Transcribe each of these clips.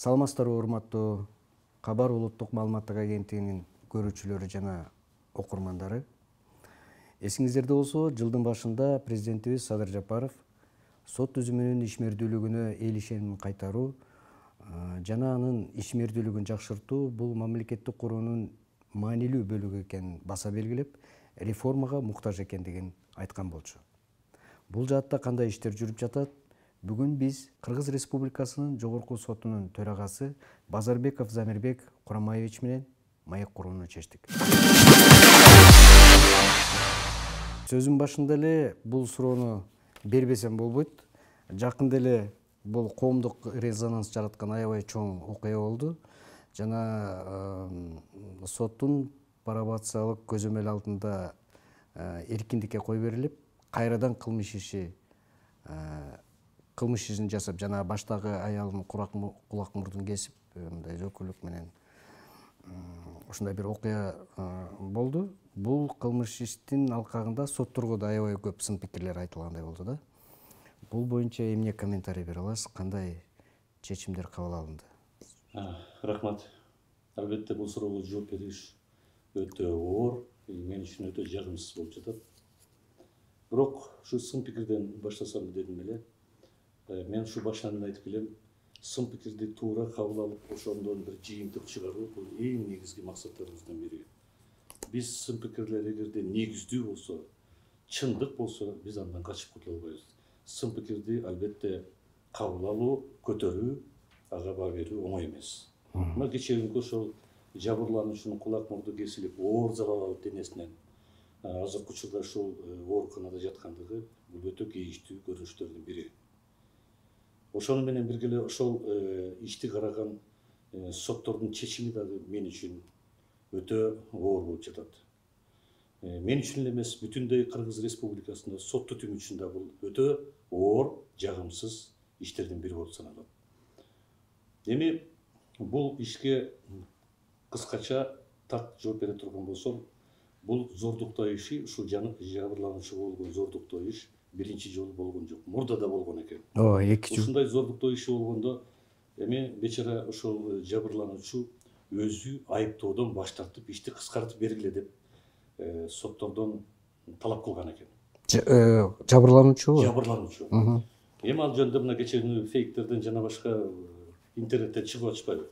Саламатсыздарбы урматтуу Кабар улуттук маалыматтык агенттигинин көрүүчүлөрү жана окурмандары. Эсиңиздерде болсо, жылдын башында президентибиз Садыр Жапаров сот түзүмүнүн ишмердүүлүгүнө эл ишенимин кайтаруу жана анын ишмердүүлүгүн жакшыртуу бул мамлекеттик куруунун маанилүү бөлүгү экенин баса белгилеп, реформага муктаж экендигин айткан болчу. Бул жаатта кандай иштер жүрүп жатат? Бүгүн биз Кыргыз Республикасынын Жогорку сотунун төрагасы Базарбеков Замирбек Курамаевич менен маек курууну чечтик. Сөзүн башында эле бул суроону бербесем болбойт. Жакында эле бул коомдук резонанс жараткан аябай чоң окуя болду. Жана соттун пробациялык көзөмөл алдында эркиндикке кой берилип, кайрадан кылмыш ишин жасап, жана баштагы аялын кулак мурдун кесип, мындай жөкөлүк менен ушундай бир окуя болду. Бул кылмыш иштин алкагында сотторго да аябай көп сын пикирлер айтылгандай болду да. Бул боюнча эмне комментарий бере аласыз? Кандай чечимдер кабыл алынды? Рахмат. Албетте бул суроого жооп бериш өтө оор, мен үчүн өтө жагымсыз болуп жатат. Бирок ушу сын пикирден баштасам дедим эле. Мен ушу башынан айтып келем, сын пикирди туура кабыл алып, ошондон бир жыйынтык чыгаруу бул эң негизги максаттарыбыздын бири. Биз сын пикирлер эгерде негиздүү болсо, чындык болсо, биз андан качып кутула албайбыз. Сын пикирди албетте кабыл алуу, көтөрүү, ага баа берүү оңой эмес. Мына кечээинки ошол жабырлануучунун кулак мурду кесилип, оор залал алып денесинен азыркы учурда ушул ооруканада жаткандыгы бул өтө кейиштүү көрүнүштөрдүн бири. Ошону менен бирге эле ошол ишти караган соттордун чечими дагы мен үчүн өтө оор болуп жатат. Мен үчүн эле эмес, бүтүндөй Кыргыз Республикасында сот түтүмү үчүн да бул өтө оор, жагымсыз иштердин бири болуп саналат. Эми бул ишке кыскача так жооп бере турган болсом, бул зордуктоо иши, ушул жабырлануучуга болгон зордуктоо иш биринчи жолу болгон жок. Мурда да болгон экен. Ушундай зордуктоо иши болгондо эми бечара ошол жабырлануучу өзү айыптоодон баш тартып, ишти кыскартып бергиле деп соттордон талап кылган экен. Жабырлануучу? Жабырлануучу. Эми ал жөнүндө мына кечээ фейктерден жана башка интернеттен чыгып атышпайбы?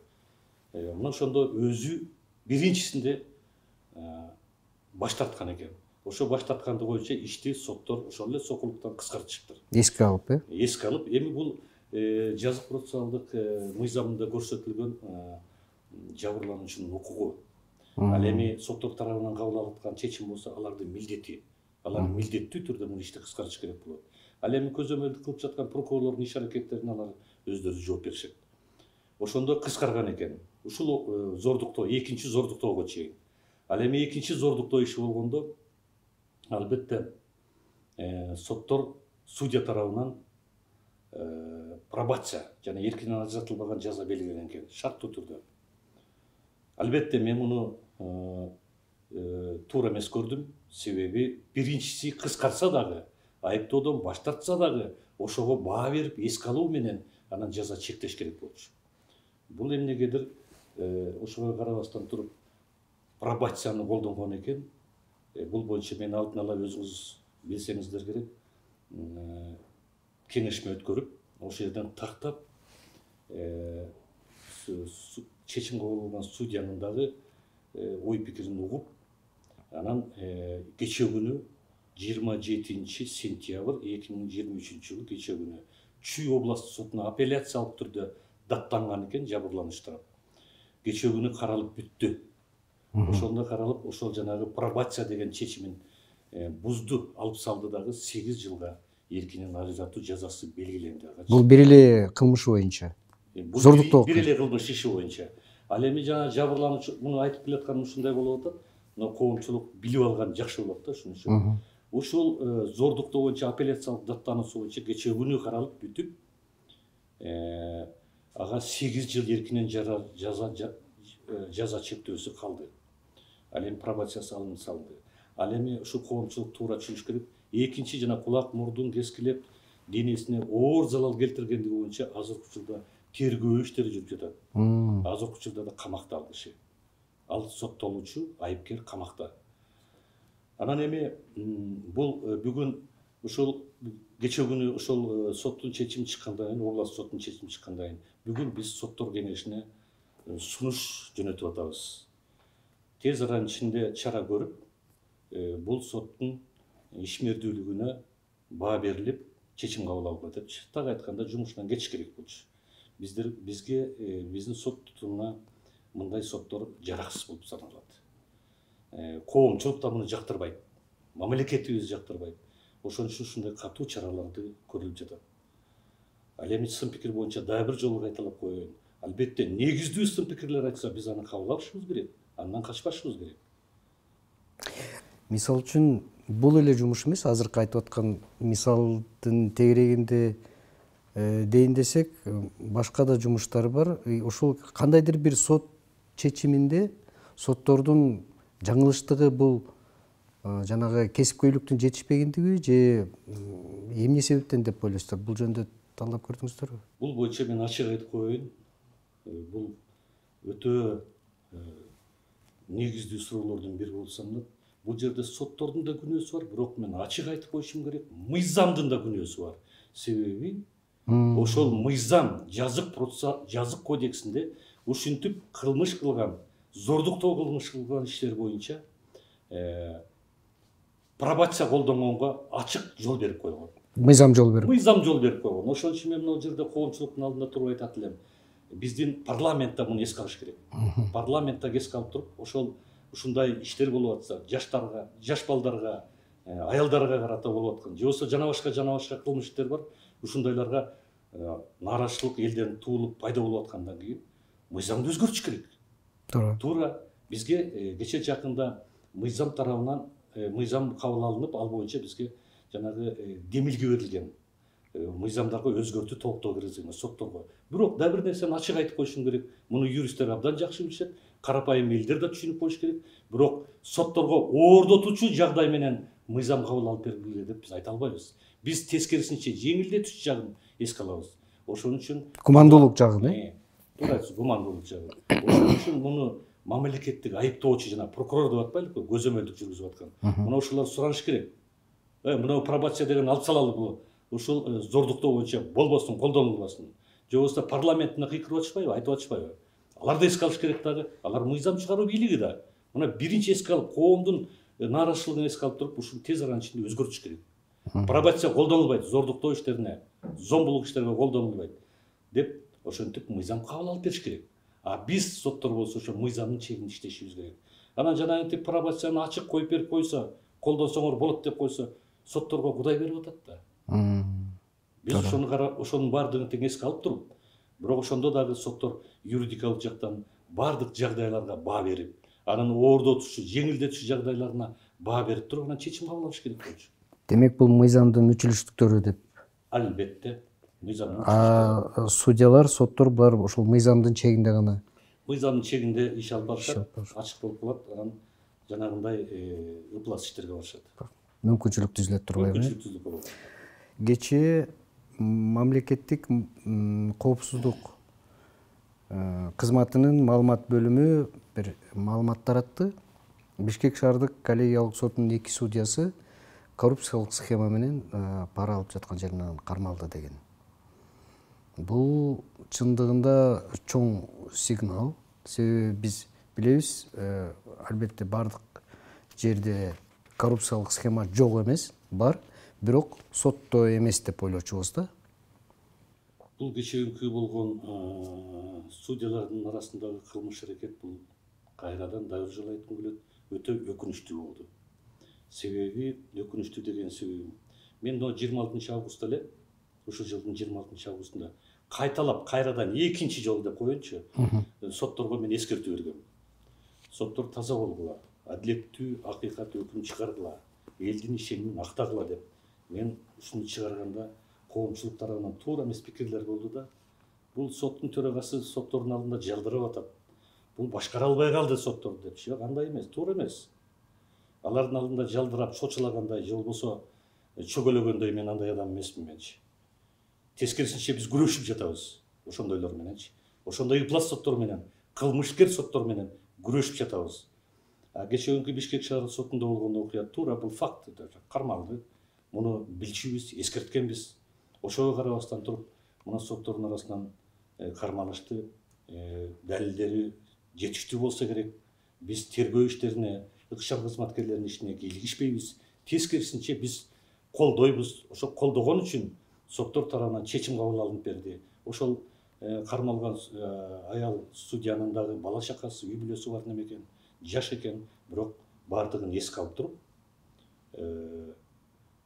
Мына ошондо өзү биринчисинде баш тарткан экен. Ошо баш тартканды боюнча ишти соттор ошол эле сокулуктан кыскартышыптыр. Эске алып, Эске алып, эми бул жазык процессуалдык мыйзамында көрсөтүлгөн жабырлануучунун укугу. Ал эми соттор тарабынан кабыл алынган чечим болсо, алардын милдети. Алар милдеттүү түрдө бул ишти кыскартыш керек болот. Ал эми көзөмөлдү кылып жаткан прокурорлордун иш-аракеттерине алар өздөрү жооп беришет. Ошондо кыскарган экен. Ушул зордуктоо, экинчи зордуктоого чейин. Ал эми экинчи зордуктоо иши болгондо, албетте соттор судья тарабынан пробация жана эркинен ажыратылбаган жаза белгиленген экен, шарттуу түрдө. Албетте мен муну туура эмес көрдүм, себеби биринчиси кыскартса дагы, айыптоодон баш тартса дагы, ошого баа берип, эске алуу менен анан жаза чектеш керек болчу. Бул эмнегедир ошого карабастан туруп пробацияны колдонгон экен. Бул боюнча мен алдын ала өзүңүз билсеңиздер керек, кеңешме өткөрүп, ошол жерден тактап чечим кабыл кылган судьянын дагы ой пикирин угуп, анан кечээ күнү 27 сентябрь 2023 жылы кечээ күнү Чүй областтык сотуна апелляциялык түрдө даттанган экен жабырлануучу тарап. Кечээ күнү каралып бүттү. Ошондо каралып, ошол жанагы пробация деген чечимин бузду, алып салды дагы 8 жылга эркинен ажыратуу жазасы белгиленди. Бул бир эле кылмыш боюнча. Зордуктоо. Бир эле кылмыш иши боюнча. Ал эми жана жабырлануучу муну айтып келатканым ушундай болуп атат. Мына коомчулук билип алган жакшы болот да ушун үчүн. Ушул зордуктоо боюнча апелляциялык даттануусу боюнча кечээ күнү каралып бүтүп, ага 8 жыл эркинен жаза чектөөсү калды. Ал эми пробациясы алынып салынды. Ал эми ушу коомчулук туура түшүнүш керек. Экинчи жана кулак мурдун кескилеп, денесине оор залал келтиргендиги боюнча азыркы учурда тергөө иштери жүрүп жатат. Азыркы учурда да камакта ал киши. Ал соттолуучу, айыпкер камакта. Анан эми бул бүгүн ушул кече күнү ошол соттун чечими чыккандан кийин, область соттунун чечими чыккандан кийин бүгүн биз соттор кеңешине сунуш жөнөтүп атабыз. Тез аранын ичинде чара көрүп, бул соттун ишмердүүлүгүнө баа берилип, чечим кабыл алынат депчи. Так айтканда жумушунан кетиш керек болчу. Бизге биздин сот тутумуна мындай соттор жараксыз болуп саналат. Коомчулук да муну жактырбайт. Мамлекетибиз жактырбайт. Ошон үчүн ушундай катуу чараларды көрүлүп жатат. Ал эми сын пикир боюнча дагы бир жолу кайталап коеюн. Албетте негиздүү сын пикирлер айтса биз аны кабыл алышыбыз керек. Андан качпашыбыз керек. Мисал үчүн бул эле жумуш эмес, азыркы айтып аткан мисалдын тегерегинде дейин десек, башка да жумуштар бар. Ошол кандайдыр бир сот чечиминде соттордун жаңылыштыгы бул жанагы кесипкөйлүктүн жетишпегендиги же эмне себептен деп ойлойсуздар? Бул жөнүндө талдап көрдүңүздөрбү? Бул боюнча мен ачык айтып коеюн. Бул өтө негиздүү суроолордун бири болуп саналат. Бул жерде соттордун да күнөөсү бар, бирок мен ачык айтып коюшум керек, мыйзамдын да күнөөсү бар. Себеби ошол мыйзам жазык кодексинде ушинтип кылмыш кылган, зордуктоо кылмыш кылган иштер боюнча пробация колдонгонго ачык жол берип койгон. Мыйзам жол берип. Мыйзам жол берип койгон. Ошон үчүн мен могу жерде коомчулуктун алдында туруп айтат элем. Биздин парламентте муну эске алыш керек. Парламентте эске алып туруп, ошол ушундай иштер болуп атса, жаштарга, жаш балдарга, аялдарга карата болуп аткан, же болбосо жана башка кылмыш иштер бар. Ушундайларга нааразычылык элден туулуп пайда болуп аткандан кийин мыйзамды өзгөртүш керек. Туура бизге кече жакында мыйзам тарабынан мыйзам кабыл алынып, ал боюнча бизге жанагы демилге берилген. Мыйзамдарга өзгөртүү толуктоо киргизилген сотторго. Бирок да бир нерсени ачык айтып коюшум керек. Муну юристтер абдан жакшы билишет, карапайым элдер да түшүнүп коюш керек. Бирок сотторго оордотуучу жагдай менен мыйзам кабыл алып бергиле деп биз айта албайбыз. Биз тескерисинче жеңилдетүүчү жагын эске алабыз. Ошон үчүн кумандуулук жагын, туура айтасыз, кумандуулук жагы. Ошон үчүн муну мамлекеттик айыптоочу жана прокурор деп атпайлыкпы, көзөмөлдүк жүргүзүп аткан. Мына ушулар сураныш керек. Мына пробация деген алып салалы ушул зордуктоо боюнча болбосун, колдонулбасын. Же болбосо парламентине кыйкырып атышпайбы, айтып атышпайбы? Аларды эске алыш керек дагы. Алар мыйзам чыгаруу бийлиги да. Мына биринчи эске алып, коомдун нааразычылыгын эске алып туруп, ушул тез аранын ичинде өзгөртүш керек. Пробация колдонулбайт, зордуктоо иштерине, зомбулук иштерине колдонулбайт деп ошентип мыйзам кабыл алып бериш керек. А биз соттор болсо ошо мыйзамдын чегинде иштешибиз керек. Анан жанагынтип пробацияны ачык коюп берип койсо, колдонсоңор болот деп койсо, сотторго кудай берип атат да. Биз ошонун баардыгын тең эске алып туруп, бирок ошондо дагы соттор юридикалык жактан баардык жагдайларга баа берип, анан оордотуучу, жеңилдетүүчү жагдайларына баа берип туруп, анан чечим кабыл алыш керек болчу. Демек бул мыйзамдын мүчүлүштүктөрү деп. Албетте мыйзамдын. Судьялар, соттор булар ошол мыйзамдын чегинде гана. Мыйзамдын чегинде иш алып барышат, ачык болуп калат, анан жанагындай ыплас иштерге барышат. Мүмкүнчүлүк түзүлөт турбайбы? Мүмкүнчүлүк түзүлүп калат. Кечээ мамлекеттик коопсуздук кызматынын маалымат бөлүмү бир маалымат таратты. Бишкек шаардык коллегиялык сотунун 2 судьясы коррупциялык схема менен пара алып жаткан жеринен кармалды деген. Бул чындыгында чоң сигнал. Себеби биз билебиз, албетте бардык жерде коррупциялык схема жок эмес, бар, бирок сотто эмес деп ойлочубуз да. Бул кечээкү болгон судьялардын арасындагы кылмыш аракет бул кайрадан дагы бир жолу айткым келет, өтө өкүнүчтүү болду. Себеби өкүнүчтүү деген себеби мен 26 августта эле, ушул жылдын 26 августунда кайталап кайрадан экинчи жолу деп коеюнчу, сотторго мен эскертүү бергем. Соттор таза болгула, адилеттүү, акыйкат өкүм чыгаргыла, элдин ишенимин актагыла деп мен ушуну чыгарганда коомчулук тарабынан туура эмес пикирлер болду да. Бул соттун төрагасы соттордун алдында жалдырап атат. Бул башкара албай калды сотторду депчи. Жок, андай эмес, туура эмес. Алардын алдында жалдырап, чочулагандай, же болбосо чөгөлөгөндөй мен андай адам эмесмин менчи. Тескерисинче биз күрөшүп жатабыз. ошондойлор мененчи, ошондой ыплас соттор менен, кылмышкер соттор менен күрөшүп жатабыз. Кечээ Бишкек шаар сотунда болгон окуя туура бул факт кармалды. Муну билчүбүз, эскерткенбиз. Ошого карабастан туруп, мына соттордун арасынан кармалышты, далилдери жетиштүү болсо керек. Биз тергөө иштерине, ыкчам кызматкерлеринин ишине кийлигишпейбиз. Тескерисинче биз колдойбуз. Ошо колдогон үчүн соттор тарабынан чечим кабыл алынып берди. Ошол кармалган аял судьянын дагы бала чакасы, үй бүлөсү бар немекен, жаш экен, бирок баардыгын эске алып туруп,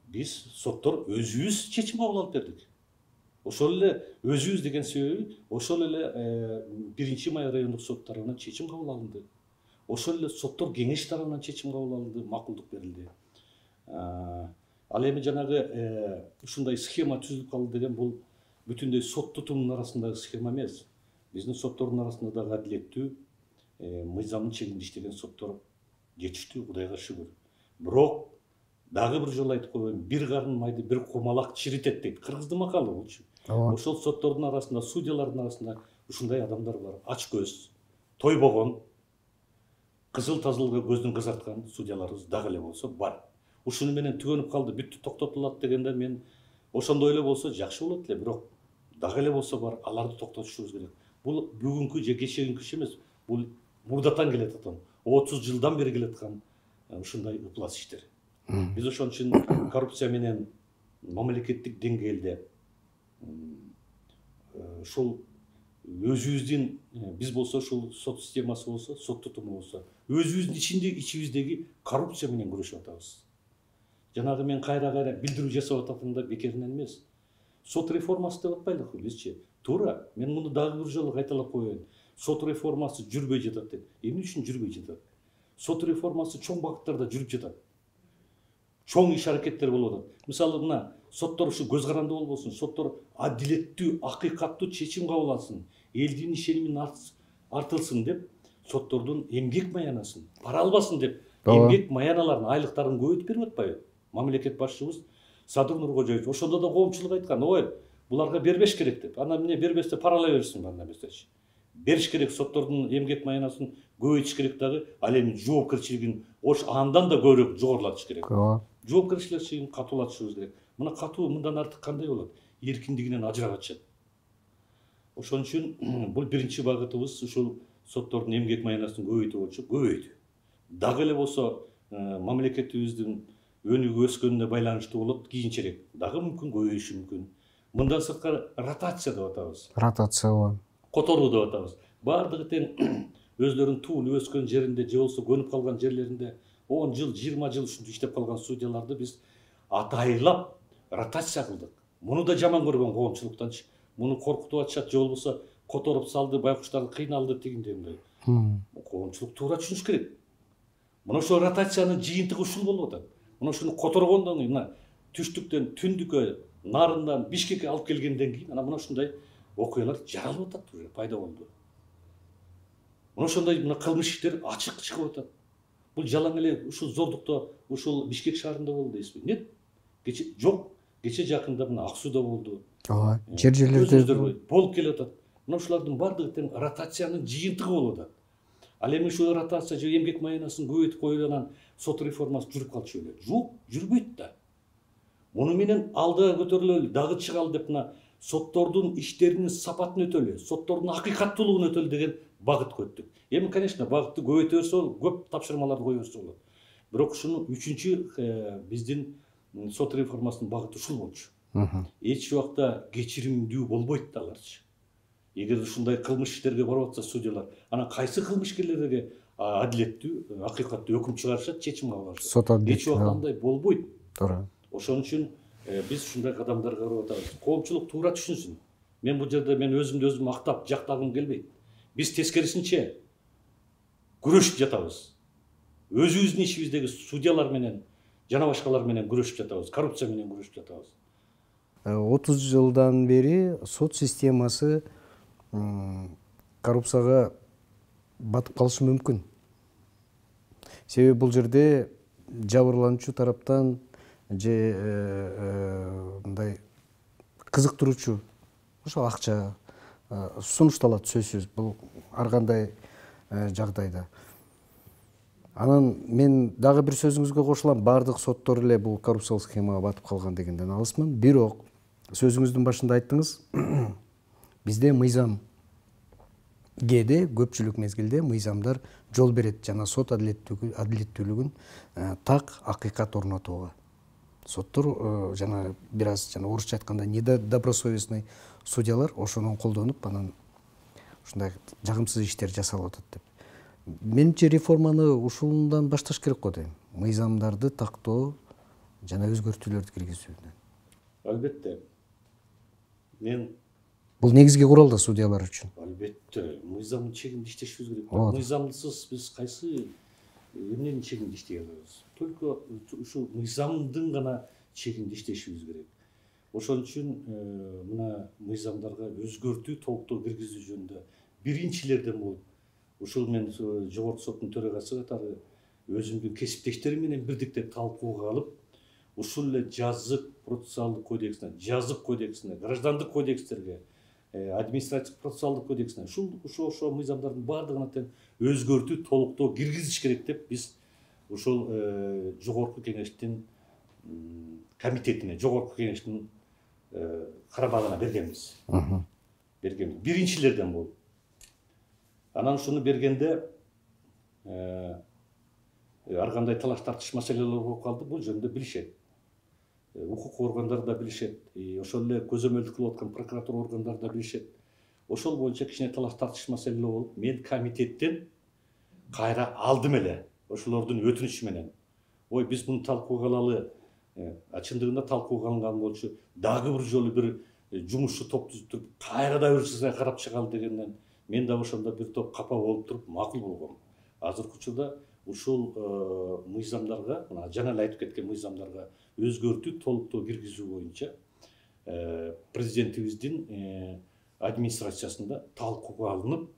биз соттор өзүбүз чечим кабыл алып бердик. Ошол эле өзүбүз деген себеби, ошол эле 1-Май райондук сот тарабынан чечим кабыл алынды. Ошол эле соттор кеңеш тарабынан чечим кабыл алынды, макулдук берилди. Ал эми жанагы ушундай схема түзүлүп калды деген бул бүтүндөй сот тутумунун арасындагы схема эмес. Биздин соттордун арасында дагы адилеттүү, мыйзамдын чегинде иштеген соттор жетиштүү, Кудайга шүгүр. Бирок дагы бир жолу айтып коеюн, бир карын майды бир кумалак чиритет дейт. Кыргыздын макалы болчу. Ошол соттордун арасында, судьялардын арасында ушундай адамдар бар. Ач көз, тойбогон, кызыл тазылыкка көздүн кызарткан судьяларыбыз дагы эле болсо бар. Ушуну менен түгөнүп калды, бүттү, токтотулат дегенде мен ошондой эле болсо жакшы болот эле, бирок дагы эле болсо бар, аларды токтотушубуз керек. Бул бүгүнкү же кечээинки иш эмес, бул мурдатан келет атам. 30 жылдан бери келаткан ушундай ыплас иштер. Биз ошон үчүн коррупция менен мамлекеттик деңгээлде ушул өзүбүздүн, биз болсо ушул сот системасы болсо, сот тутуму болсо, өзүбүздүн ичибиздеги коррупция менен күрөшүп атабыз. Жанагы мен кайра билдирүү жасап ататым да бекеринен эмес. Сот реформасы деп атпайлыкпы бизчи? Туура, мен муну дагы бир жолу кайталап коеюн. Сот реформасы жүрбөй жатат деп. Эмне үчүн жүрбөй жатат? Сот реформасы чоң багыттарда жүрүп жатат. Чоң иш аракеттер болуп атат. Мисалы мына соттор ушу көз каранды болбосун, соттор адилеттүү, акыйкаттуу чечим кабыл алсын, элдин ишенимин артылсын деп, соттордун эмгек маянасын пара албасын деп, эмгек маяналарын, айлыктарын көбөйтүп берип атпайбы? Мамлекет башчыбыз Садыр Нуркожоевич ошондо да коомчулук айткан, ой, буларга бербеш керек деп. Ана эмне бербесте паралай берсин анда эместечи. Бериш керек, соттордун эмгек маянасын көбөйтүш керек дагы, ал эми жоопкерчилигин андан да көбүрөөк жогорулатыш керек. Жоопкерчилигин катуулатышыбыз керек. Мына катуу мындан артык кандай болот? Эркиндигинен ажырап атышат. Ошон үчүн бул биринчи багытыбыз ушул соттордун эмгек маянасын көбөйтүү болчу, көбөйдү. Дагы эле болсо мамлекетибиздин өнүгүп өскөнүнө байланыштуу болот, кийинчерээк дагы мүмкүн көбөйүшү мүмкүн. Мындан сырткары ротация деп атабыз. Ротация бар. Которуу деп атабыз. Баардыгы тең өзлөрүнүн туулуп өскөн жеринде же болсо көнүп калган жерлеринде 10 жыл, 20 жыл ушинтип иштеп калган судьяларды биз атайлап ротация кылдык. Муну да жаман көргөн коомчулуктанчы. Муну коркутуп атышат, же болбосо которуп салды, байкуштарды кыйналды дегендей. Коомчулук туура түшүнүш керек. Мына ошол ротациянын жыйынтыгы ушул болуп атат. Мына ушуну которгондон кийин, мына түштүктөн түндүккө, нарындан Бишкекке алып келгенден кийин, мына ушундай окуялар жаралып атат, уже пайда болду. Мына ошондой кылмыш иштер ачык чыгып атат. Бул жалаң эле ушул зордукта, ушул Бишкек шаарында болду дейсизби? Нет? Жок, кече жакында мына Ак сууда болду. Ооба, жерлерде болуп келе атат. Мына ушулардын баардыгы тең ротациянын жыйынтыгы болуп атат. Ал эми ушул ротация же эмгек маянасын көбөйтүп коюлган сот реформасы жүрүп калчу эле. Жок, жүрбөйт да. Муну менен алдыга көтөрүлөлү, дагы чыгалы деп мына соттордун иштеринин сапатын өтөлү, соттордун акыйкаттуулугун өтөлү деген багыт көттүк. Эми, конечно, багытты көбөйтө берсе болот, көп тапшырмаларды кое берсе болот. Бирок ушуну үчүнчү биздин сот реформасынын багыты ушул болчу. Эч убакта кечиримдүү болбойт да аларчы. Эгер ушундай кылмыш иштерге барып атса судьялар, анан кайсы кылмышкерлерге адилеттүү, акыйкаттуу өкүм чыгарышат, чечим кабыл алышат. Сот адилеттүү. Эч убакта андай болбойт. Туура. Ошон үчүн биз ушундай кадамдарга барып атабыз. Коомчулук туура түшүнсүн. Мен бул жерде өзүмдү өзүм мактап, жактагым келбейт. Биз тескерисинче күрөшүп жатабыз. Өзүбүздүн ишибиздеги судьялар менен жана башкалар менен күрөшүп жатабыз, коррупция менен күрөшүп жатабыз. 30 жылдан бери сот системасы коррупцияга батып калышы мүмкүн. Себеби бул жерде жабырлануучу тараптан же мындай кызыктыруучу ошо акча, сунушталат сөзсүз бул ар кандай жагдайда. Анан мен дагы бир сөзүңүзгө кошулам, баардык соттор эле бул коррупциялык схемага батып калган дегенден алысмын. Бирок сөзүңүздүн башында айттыңыз, бизде мыйзам кээде көпчүлүк мезгилде мыйзамдар жол берет жана сот адилеттүүлүгүн так акыйкат орнотууга. Соттор жана бир аз жана орусча айтканда недобросовестный судьялар ошону колдонуп анан ушундай жагымсыз иштер жасалып атат деп. Менимче реформаны ушундан башташ керек го дейм. Мыйзамдарды тактоо жана өзгөртүүлөрдү киргизүүдөн. Албетте. Мен Бул негизги курал да судьялар үчүн. албетте мыйзамдын чегинде иштешибиз керек. Мыйзамсыз биз кайсы эмненин чегинде иштей алабыз? Только ушу мыйзамдын гана чегинде иштешибиз керек. Ошон үчүн мына мыйзамдарга өзгөртүү, толуктоо киргизүү жөнүндө биринчилерден болуп, ушул мен жогорку соттун төрагасы катары өзүмдүн кесиптештерим менен бирдиктеп талкууга алып, ушул эле жазык процессуалдык кодексине, жазык кодексине, граждандык кодекстерге, административдик процессуалдык кодексине ошо мыйзамдардын баардыгына тең өзгөртүү, толуктоо киргизиш керек деп биз ушул жогорку кеңештин комитетине, жогорку кеңештин карабагына бергенбиз. Биринчилерден болуп. Анан ушуну бергенде ар кандай талаш тартыш маселелер болуп калды, бул жөнүндө билишет. Укук органдары да билишет, ошол эле көзөмөлдүк кылып аткан прокуратура органдары да билишет. Ошол боюнча кичине талаш тартыш маселе болуп, мен комитеттен кайра алдым эле ошолордун өтүнүчү менен. Ой, биз муну талкууга алалы, чындыгында талкууга алынган болчу, дагы бир жолу бир жумушчу топ түзүп туруп, кайра да бир сызга карап чыгалы дегенден мен да ошондо бир топ капа болуп туруп макул болгом. Азыркы учурда ушул мыйзамдарга, мына жана эле айтып кеткен мыйзамдарга өзгөртүү, толуктоо киргизүү боюнча президентибиздин администрациясында талкууга алынып,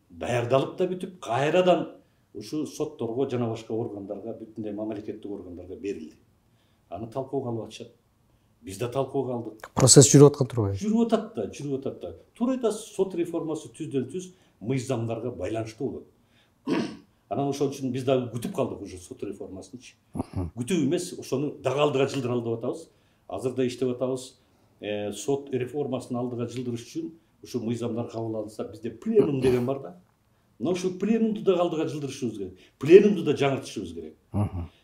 даярдалып да бүтүп, кайрадан ушу сотторго жана башка органдарга, бүтүндөй мамлекеттик органдарга берилди. Аны талкууга алып атышат. Биз да талкууга алдык. Процесс жүрүп аткан турбайбы? Жүрүп атат да. Туура айтасыз, сот реформасы түздөн түз мыйзамдарга байланыштуу болот. Анан ошон үчүн биз дагы күтүп калдык уже сот реформасынчы. Күтүү эмес, ошону дагы алдыга жылдыралы деп атабыз. Азырда иштеп атабыз. Сот реформасын алдыга жылдырыш үчүн ушу мыйзамдар кабыл алынса, бизде пленум деген бар да. Мына ушул пленумду да алдыга жылдырышыбыз керек. Пленумду да жаңыртышыбыз керек.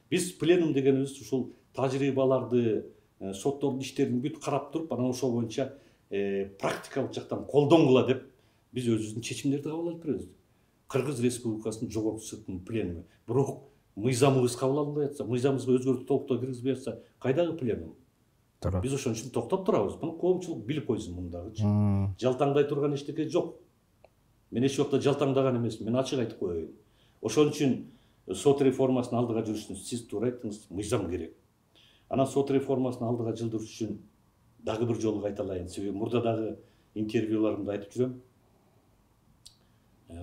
Биз пленум дегенибиз ушул тажрыйбаларды, соттордун иштерин бүт карап туруп, анан ошол боюнча практикалык жактан колдонгула деп биз өзүбүздүн чечимдерди кабыл алып беребиз. Кыргыз Республикасынын жогорку сотунун пленуму. Бирок мыйзамыбыз кабыл алынбай атса, мыйзамыбызга өзгөртүү, толуктоо киргизбей атса, кайдагы пленум? Биз ошон үчүн токтоп турабыз. Муну коомчулук билип койсун мундагычы. Жалтаңдай турган эчтеке жок. Мен эч убакта жалтаңдаган эмесмин. Мен ачык айтып коеюн. Ошон үчүн сот реформасын алдыга жүрүш үчүн сиз туура айттыңыз, мыйзам керек. Анан сот реформасын алдыга жылдырыш үчүн дагы бир жолу кайталайын. Себеби мурда дагы интервьюларымда айтып жүрөм.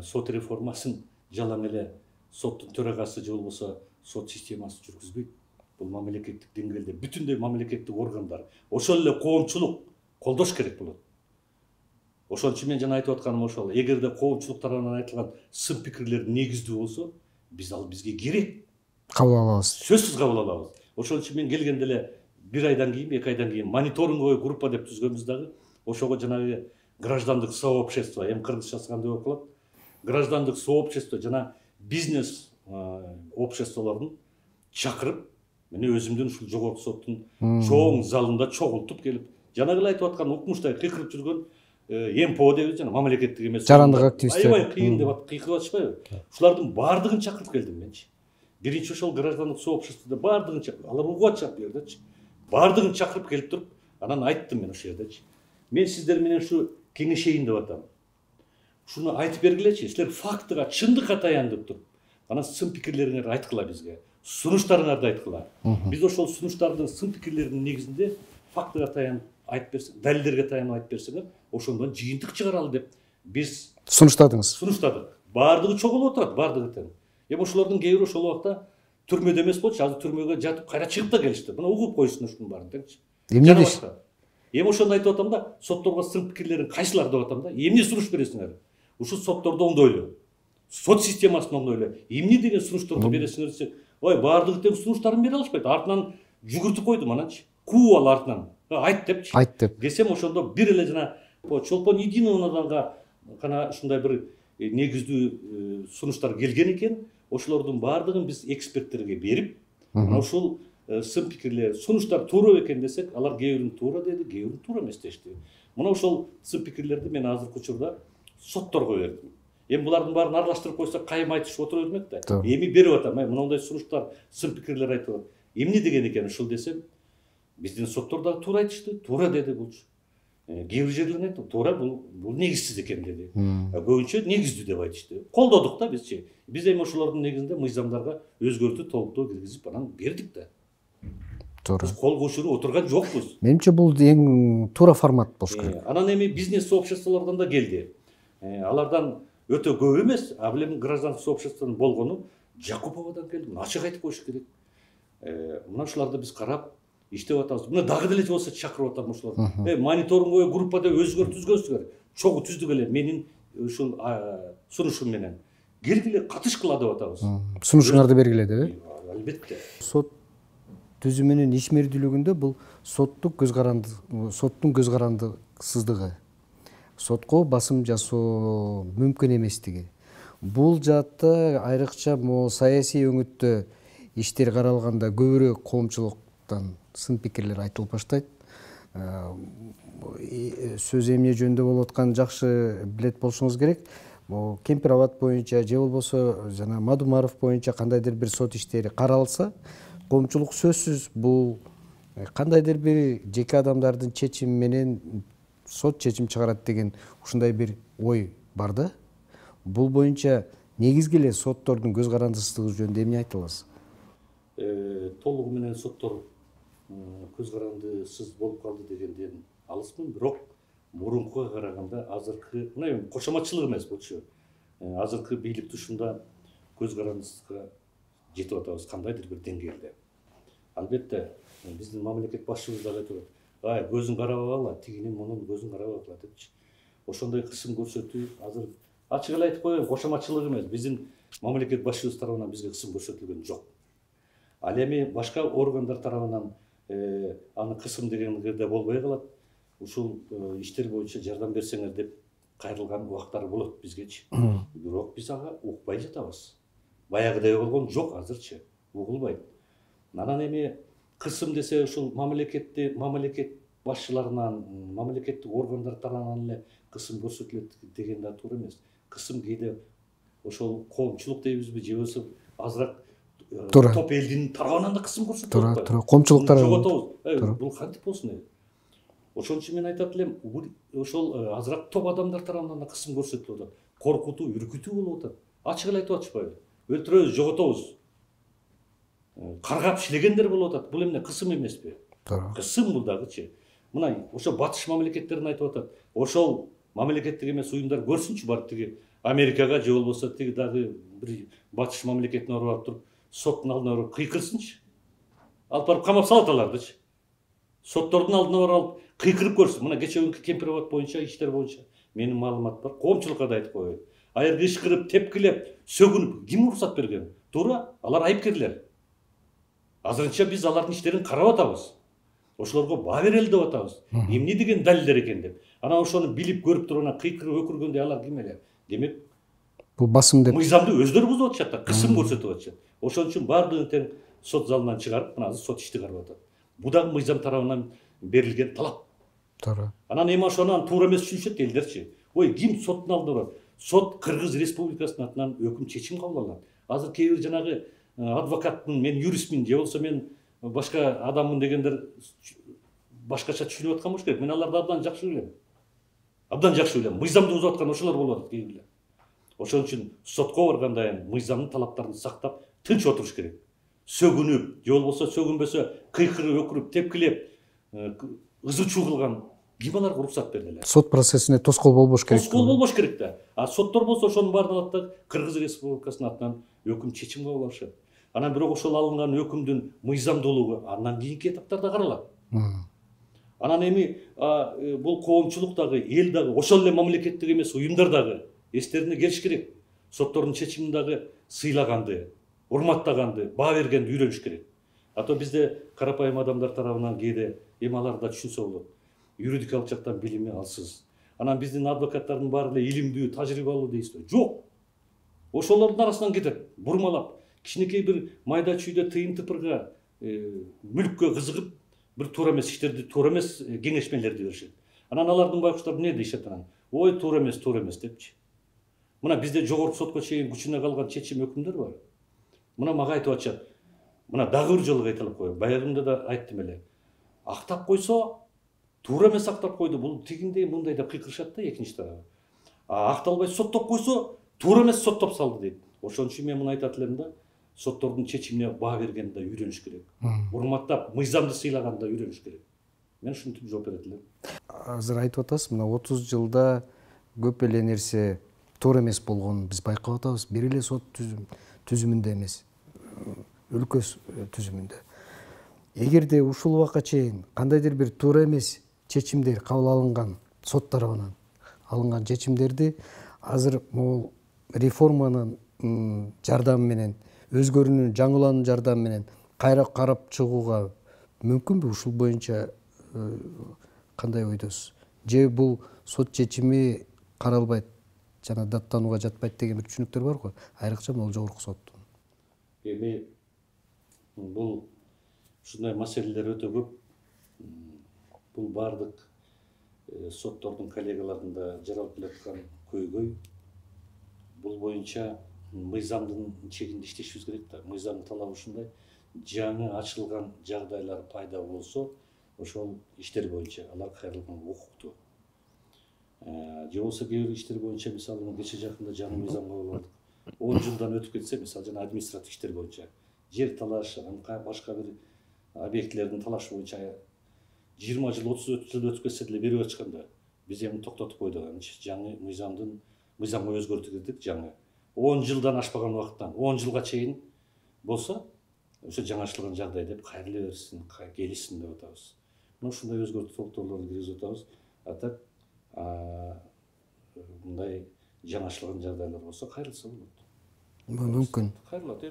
Сот реформасын жалаң эле соттун төрагасы же болбосо сот системасы жүргүзбөйт. Бул мамлекеттик деңгээлде бүтүндөй мамлекеттик органдар, ошол эле коомчулук колдош керек болот. Ошон үчүн мен жана айтып атканым ошол. Эгерде коомчулук тарабынан айтылган сын пикирлер негиздүү болсо, биз ал бизге керек. Кабыл алабыз. Сөзсүз кабыл алабыз. Ошон үчүн мен келгенде эле бир айдан кийин, 2 айдан кийин мониторинговый группа деп түзгөнбүз дагы. Ошого жанагы граждандык сообщество, эми кыргызчасы кандай болуп калат? Граждандык сообщество жана бизнес обществолордун чакырып, мени өзүмдүн ушул жогорку соттун чоң залында чогултуп келип, жанагы эле айтып аткан укмуштай кыйкырып жүргөн МПО дейбиз, жана мамлекеттик эмес жарандык активисттер. Аябай кыйын деп кыйкырып атышпайбы? Ушулардын баардыгын чакырып келдим менчи. Биринчи ошол граждандык сообществода баардыгын чакырып, алар угуп атышат бу жердечи. Баардыгын чакырып келип туруп, анан айттым мен ошол жердечи. Мен сиздер менен ушу кеңешейин деп атам. Ушуну айтып бергилечи, силер фактыга, чындыкка таяндып туруп, анан сын пикирлериңерди айткыла бизге. Сунуштарыңарды айткыла. Биз ошол сунуштардын, сын пикирлердин негизинде фактыга таянып айтып берсек, далилдерге таянып айтып берсеңер, ошондон жыйынтык чыгаралы деп биз Сунуштадыңыз. Сунуштадык. Баардыгы чогулуп отурат, баардыгы тең. Ошолордун кээ бирөө ошол убакта түрмөдө эмес болчу, азыр түрмөгө жатып кайра чыгып да келишти. Мына угуп койсун ушунун баарын теңчи. Эмне деш? Эми ошондо айтып атам да, сотторго сын пикирлерин кайсылар деп атам да. Эмне сунуш бересиңер? Ушул сотторду оңдойлу. Сот системасын оңдойлу. Эмне деген сунуштарды бересиңер десек, ой, баардыгы тең сунуштарын бере алышпайт. Артынан жүгүртүп койдум ананчы. Куу ал артынан. Айт депчи. Айт деп. Десем ошондо бир эле жана Чолпон Идиновнаданга кана ушундай бир негиздүү сунуштар келген экен. Ошолордун баардыгын биз эксперттерге берип, мына ушул сын пикирлер, сунуштар туура экен десек, алар кээ бирин туура деди, кээ бирин туура эмес дешти. Мына ошол сын пикирлерди мен азыркы учурда сотторго бердим. Эми булардын баарын аралаштырып койсок, кайым айтышып отура бермек да. Эми берип атам, мындай сунуштар, сын пикирлер айтып атат. Эмне деген экен ушул десем, биздин соттор да туура айтышты, туура деди булчу. Кээ бир жерлерин айтты, туура бул негизсиз экен деди. Көбүнчө негиздүү деп айтышты. Колдодук да бизчи. Биз эми ошолордун негизинде мыйзамдарга өзгөртүү, толуктоо киргизип анан бердик да. Туура. Биз кол кошуруп отурган жокпуз. Менимче бул эң туура формат болуш керек. Анан эми бизнес сообществолордон да келди. Алардан өтө көп эмес, а билем гражданский сообществонун болгону Жакуповадан келди. Ачык айтып коюш керек. Мына ушуларды биз карап иштеп атабыз. Мына дагы деле болсо чакырып атам ушуларды. Мониторинговый группада өзгөр түзгөнсүздөр. Чогуу түздүк эле менин ушул сунушум менен. Келгиле катышкыла деп атабыз. Сунушуңарды бергиле деп, Албетте. Сот түзүмүнүн ишмердүүлүгүндө бул соттун көз карандысыздыгы, сотко басым жасоо мүмкүн эместиги. Бул жаатта айрыкча могу саясий өңүттө иштер каралганда көбүрөөк коомчулуктан сын пикирлер айтылып баштайт. Сөз эмне жөнүндө болуп атканын жакшы билет болушуңуз керек. Могу Кемпир абад боюнча же болбосо жана Мадумаров боюнча кандайдыр бир сот иштери каралса, коомчулук сөзсүз бул кандайдыр бир жеке адамдардын чечими менен сот чечим чыгарат деген ушундай бир ой бар да. Бул боюнча негизги эле соттордун көз карандысыздыгы жөнүндө эмне айта аласыз? Толугу менен соттор көз карандысыз болуп калды дегенден алысмын, бирок мурункуга караганда азыркы, мына эми кошоматчылык эмес булчу. Азыркы бийлик тушунда көз карандысызга жетип атабыз кандайдыр бир деңгээлде. Албетте биздин мамлекет башчыбыз да айтып атат. Ай, көзүн карабагыла, тигинин мунун көзүн карабагыла депчи. Ошондой кысым көрсөтүү азыр ачык эле айтып коеюн, кошоматчылык эмес. Биздин мамлекет башчыбыз тарабынан бизге кысым көрсөтүлгөн жок. Ал эми башка органдар тарабынан аны кысым дегенде болбой калат. Ушул иштер боюнча жардам берсеңер деп кайрылган убактар болот бизгечи. Бирок биз ага укпай жатабыз. Баягыдай болгон жок азырчы, угулбайт. Анан эми кысым десе ушул мамлекет башчыларынан, мамлекеттик органдар тарабынан эле кысым көрсөтүлөт деген да туура эмес. Кысым кээде ошол коомчулук дейбизби, же болбосо азыраак топ элдин тарабынан да кысым көрсөтүлөт. Туура, коомчулук тарабынан. Жоготобуз. Бул кантип болсун эми? Ошон үчүн мен айтат элем, ошол азыраак топ адамдар тарабынан да кысым көрсөтүлүп атат. Коркутуу, үркүтүү болуп атат. Ачык эле айтып атышпайбы? Өлтүрөбүз, жоготобуз. Каргап шилегендер болуп атат. Бул эмне кысым эмеспи? Кысым бул дагычы. Мына ошо батыш мамлекеттерин айтып атат. Ошол мамлекеттик эмес уюмдар көрсүнчү барып тиги Америкага же болбосо тиги дагы бир батыш мамлекетине барып туруп соттун алдына барып кыйкырсынчы. Алып барып камап салат алардычы. Соттордун алдына барып кыйкырып көрсүн. Мына кечеүнкү Кемпир абад боюнча иштер боюнча менин маалымат бар. Коомчулукка да айтып коеюн. Аяр ышкырып, тепкилеп, сөгүнүп ким уруксат берген? Туура, алар айыпкерлер. Азырынча биз алардын иштерин карап атабыз. Ошолорго баа берели деп атабыз. Эмне деген далилдер экен деп. Анан ошону билип көрүп туруп анан кыйкырып өкүргөндө алар ким эле? Демек, бул басым деп. Мыйзамды өздөрү бузуп атышат да, кысым көрсөтүп атышат. Ошон үчүн баардыгын тең сот залынан чыгарып, мына азыр сот ишти карап атат. Бул дагы мыйзам тарабынан берилген талап. Туура. Анан эми ошонун туура эмес түшүнүшөт элдерчи. Ой, ким соттун алдына барат? Сот Кыргыз Республикасынын атынан өкүм чечим кабыл алат. Азыр кээ бир жанагы адвокатмын, мен юристмин, же болбосо мен башка адаммын дегендер башкача түшүнүп аткан болуш керек. Мен аларды абдан жакшы билем. Абдан жакшы билем. Мыйзамды бузуп аткан ошолор болуп атат кээ бирler. Ошон үчүн сотко барганда эми мыйзамдын талаптарын сактап, тынч отуруш керек. Сөгүнүп, же болбосо сөгүнбөсө кыйкырып, өкүрүп, тепкилеп, ызы-чуу кылган ким аларга уруксат берди эле? Сот процессине тоскоол болбош керек. Тоскоол болбош керек да. А соттор болсо ошонун баарын алат да Кыргыз Республикасынын атынан өкүм чечим кабыл алышат. Анан бирок ошол алынган өкүмдүн мыйзамдуулугу андан кийинки этаптарда каралат. Анан эми бул коомчулук дагы, эл дагы, ошол эле мамлекеттик эмес уюмдар дагы эстерине келиш керек. Соттордун чечимин дагы сыйлаганды, урматтаганды, баа бергенди үйрөнүш керек. А то бизде карапайым адамдар тарабынан кээде эми алар да түшүнсө болот. Юридикалык жактан билими алсыз. Анан биздин адвокаттардын баары эле илимдүү, тажрыйбалуу дейсиз. Жок. Ошолордун арасынан кетет, бурмалап. Кичинекей бир майда чүйдө тыйын тыпырга, мүлккө кызыгып, бир туура эмес иштерди, туура эмес кеңешмелерди беришет. Анан алардын байкуштары эмне дейишет анан? Ой, туура эмес депчи. Мына бизде жогорку сотко чейин күчүнө калган чечим өкүмдөр бар. Мына мага айтып атышат. Мына дагы бир жолу кайталап коеюн. Баягында да айттым эле. Актап койсо, туура эмес актап койду. Бул тигиндей мындай деп кыйкырышат да экинчи тарабы. Акталбай соттоп койсо, туура эмес соттоп салды дейт. Ошон үчүн мен муну айтат элем да, соттордун чечимине баа бергенди да үйрөнүш керек. Урматтап, мыйзамды сыйлаганды да үйрөнүш керек. Мен ушинтип жооп берет элем. Азыр айтып атасыз, мына 30 жылда көп эле нерсе туура эмес болгонун биз байкап атабыз. Бир эле сот түзүмүндө эмес, өлкө түзүмүндө. Эгерде ушул убакка чейин кандайдыр бир туура эмес чечимдер кабыл алынган, сот тарабынан алынган чечимдерди азыр могул реформанын жардамы менен, өзгөрүүнүн, жаңыланын жардамы менен кайра карап чыгууга мүмкүнбү? Ушул боюнча кандай ойдосуз? Же бул сот чечими каралбайт жана даттанууга жатпайт деген бир түшүнүктөр бар го, айрыкча могул жогорку соттун. Эми бул ушундай маселелер өтө көп. Бул баардык соттордун коллегаларында жаралып келаткан көйгөй. Бул боюнча мыйзамдын чегинде иштешибиз керек да. Мыйзамдын талабы ушундай. Жаңы ачылган жагдайлар пайда болсо, ошол иштер боюнча алар кайрылган укуктуу. Же болбосо кээ бир иштер боюнча, мисалы, кече жакында жаңы мыйзам кабыл алдык. 10 жылдан өтүп кетсе, мисалы, жана административ иштер боюнча, жер талаш, башка бир объектилердин талашы боюнча 20 жыл, 30 жыл өтүп кетсе деле берип ачканда, биз эми токтотуп койдук. Жаңы мыйзамга өзгөртүү кирдик, жаңы. 10 жылдан ашпаган убакыттан 10 жылга чейин болсо, ошо жаңачылган жагдай деп кайрыла берсин, келишсин деп атабыз. Мына ушундай өзгөртүү толтурууларды киргизип атабыз. А так мындай жаңачылган жагдайлар болсо кайрылса болот. Мүмкүн. Кайрылат.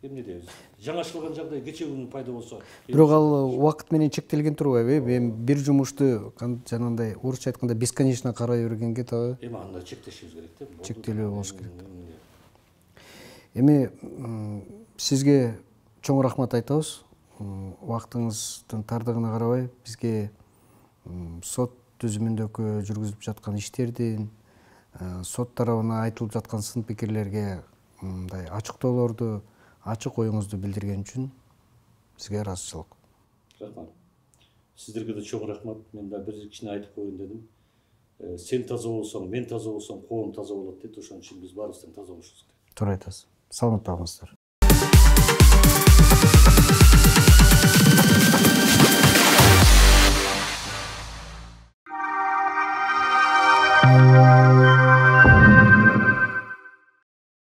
Эмне дейбиз? Жаңачылган жагдай кече күнү пайда болсо. Бирок ал убакыт менен чектелген турбайбы? Эми бир жумушту жанагындай орусча айтканда бесконечно карай бергенге дагы эми анда чектешибиз керек да. Чектелүү болуш керек. Эми сизге чоң рахмат айтабыз. Убактыңыздын тардыгына карабай бизге сот түзүмүндөгү жүргүзүлүп жаткан иштердин, сот тарабынан айтылып жаткан сын пикирлерге мындай ачыктоолорду, ачык оюңузду билдирген үчүн сизге ыраазычылык. Рахмат. Сиздерге да чоң рахмат. Мен да бир кичине айтып коеюн дедим. Сен таза болсоң, мен таза болсоң, коом таза болот дейт. Ошон үчүн биз баарыбыз таза болушубуз керек. Туура айтасыз. Саламатта болуңуздар.